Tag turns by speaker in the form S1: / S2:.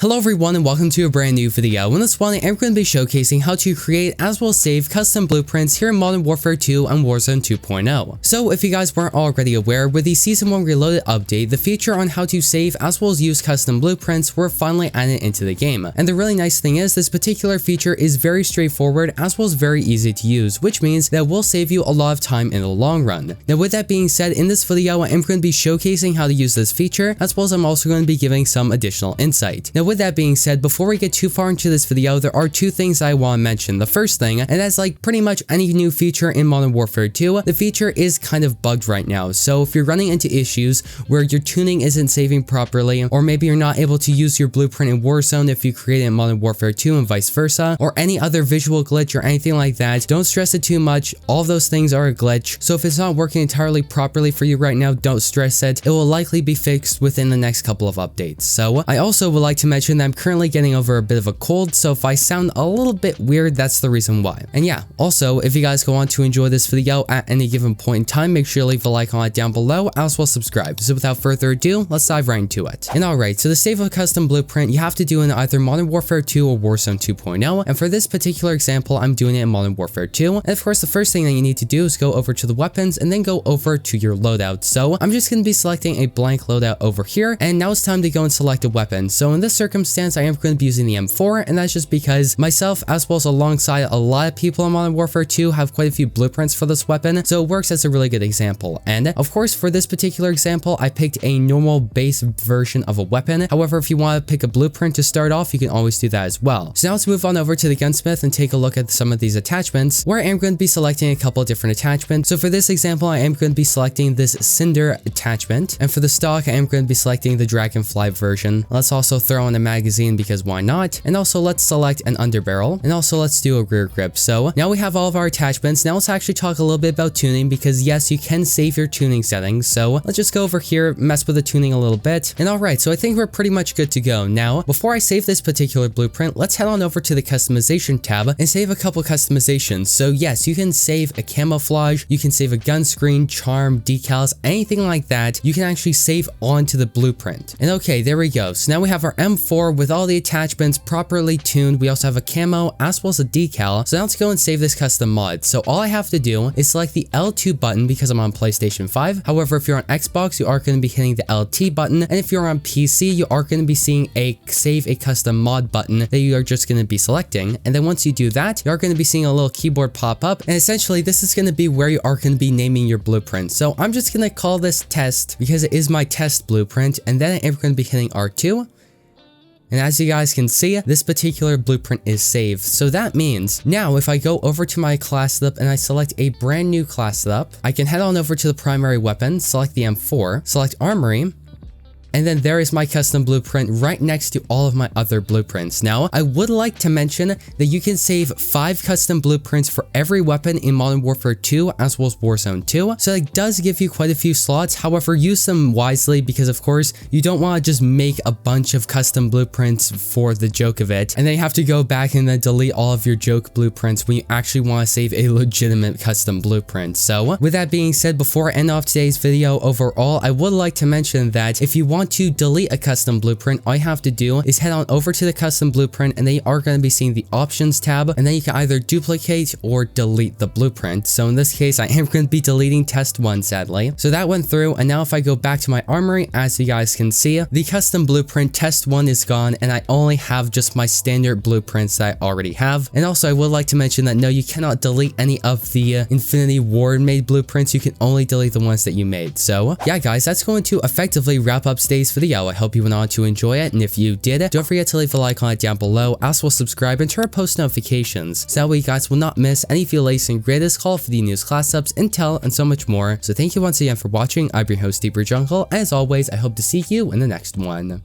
S1: Hello everyone and welcome to a brand new video. In this one, I'm going to be showcasing how to create as well as save custom blueprints here in Modern Warfare 2 and Warzone 2.0. So if you guys weren't already aware, with the Season 1 Reloaded update, the feature on how to save as well as use custom blueprints were finally added into the game. And the really nice thing is this particular feature is very straightforward as well as very easy to use, which means that will save you a lot of time in the long run. Now with that being said, in this video, I'm going to be showcasing how to use this feature as well as I'm also going to be giving some additional insight. Now with that being said, before we get too far into this video, there are two things I want to mention. The first thing, and that's like pretty much any new feature in Modern Warfare 2, the feature is kind of bugged right now. So if you're running into issues where your tuning isn't saving properly, or maybe you're not able to use your blueprint in Warzone if you create it in Modern Warfare 2 and vice versa, or any other visual glitch or anything like that, don't stress it too much. All those things are a glitch. So if it's not working entirely properly for you right now, don't stress it. It will likely be fixed within the next couple of updates. So I also would like to mention that I'm currently getting over a bit of a cold, so if I sound a little bit weird, that's the reason why. And yeah, also, if you guys go on to enjoy this video at any given point in time, make sure to leave a like on it down below, as well as subscribe. So without further ado, let's dive right into it. And alright, so to save a custom blueprint, you have to do it in either Modern Warfare 2 or Warzone 2.0, and for this particular example, I'm doing it in Modern Warfare 2. And of course, the first thing that you need to do is go over to the weapons and then go over to your loadout. So I'm just going to be selecting a blank loadout over here, and now it's time to go and select a weapon. So in this circumstance, I am going to be using the M4, and that's just because myself, as well as alongside a lot of people in Modern Warfare 2, have quite a few blueprints for this weapon, so it works as a really good example. And of course, for this particular example, I picked a normal base version of a weapon. However, if you want to pick a blueprint to start off, you can always do that as well. So now let's move on over to the Gunsmith and take a look at some of these attachments, where I am going to be selecting a couple of different attachments. So for this example, I am going to be selecting this Cinder attachment, and for the stock, I am going to be selecting the Dragonfly version. Let's also throw in a magazine because why not? And also let's select an underbarrel, and also let's do a rear grip. So now we have all of our attachments. Now let's actually talk a little bit about tuning, because yes, you can save your tuning settings. So let's just go over here, mess with the tuning a little bit. And alright, so I think we're pretty much good to go. Now, before I save this particular blueprint, let's head on over to the customization tab and save a couple customizations. So yes, you can save a camouflage, you can save a gun screen, charm, decals, anything like that. You can actually save onto the blueprint. And okay, there we go. So now we have our M4 with all the attachments properly tuned. We also have a camo as well as a decal. So now let's go and save this custom mod. So all I have to do is select the L2 button because I'm on PlayStation 5. However, if you're on Xbox, you are going to be hitting the LT button. And if you're on PC, you are going to be seeing a save a custom mod button that you are just going to be selecting. And then once you do that, you are going to be seeing a little keyboard pop up. And essentially, this is going to be where you are going to be naming your blueprint. So I'm just going to call this test because it is my test blueprint. And then I'm going to be hitting R2. And as you guys can see, this particular blueprint is saved. So that means now if I go over to my class setup and I select a brand new class setup, I can head on over to the primary weapon, select the M4, select armory, and then there is my custom blueprint right next to all of my other blueprints. Now, I would like to mention that you can save 5 custom blueprints for every weapon in Modern Warfare 2 as well as Warzone 2. So it does give you quite a few slots. However, use them wisely because of course, you don't want to just make a bunch of custom blueprints for the joke of it. And then you have to go back and then delete all of your joke blueprints when you actually want to save a legitimate custom blueprint. So with that being said, before I end off today's video overall, I would like to mention that if you want to delete a custom blueprint, all you have to do is head on over to the custom blueprint and they are going to be seeing the options tab, and then you can either duplicate or delete the blueprint. So in this case, I am going to be deleting test 1 sadly. So that went through, and now if I go back to my armory, as you guys can see, the custom blueprint test 1 is gone and I only have just my standard blueprints that I already have. And also I would like to mention that no, you cannot delete any of the Infinity Ward made blueprints. You can only delete the ones that you made. So yeah guys, that's going to effectively wrap up today's video. I hope you went on to enjoy it, and if you did, don't forget to leave a like on it down below, as well as subscribe and turn on post notifications, so that way you guys will not miss any of the latest and greatest Call of Duty news, class ups, intel, and so much more. So thank you once again for watching. I'm your host, Deeper Jungle. As always, I hope to see you in the next one.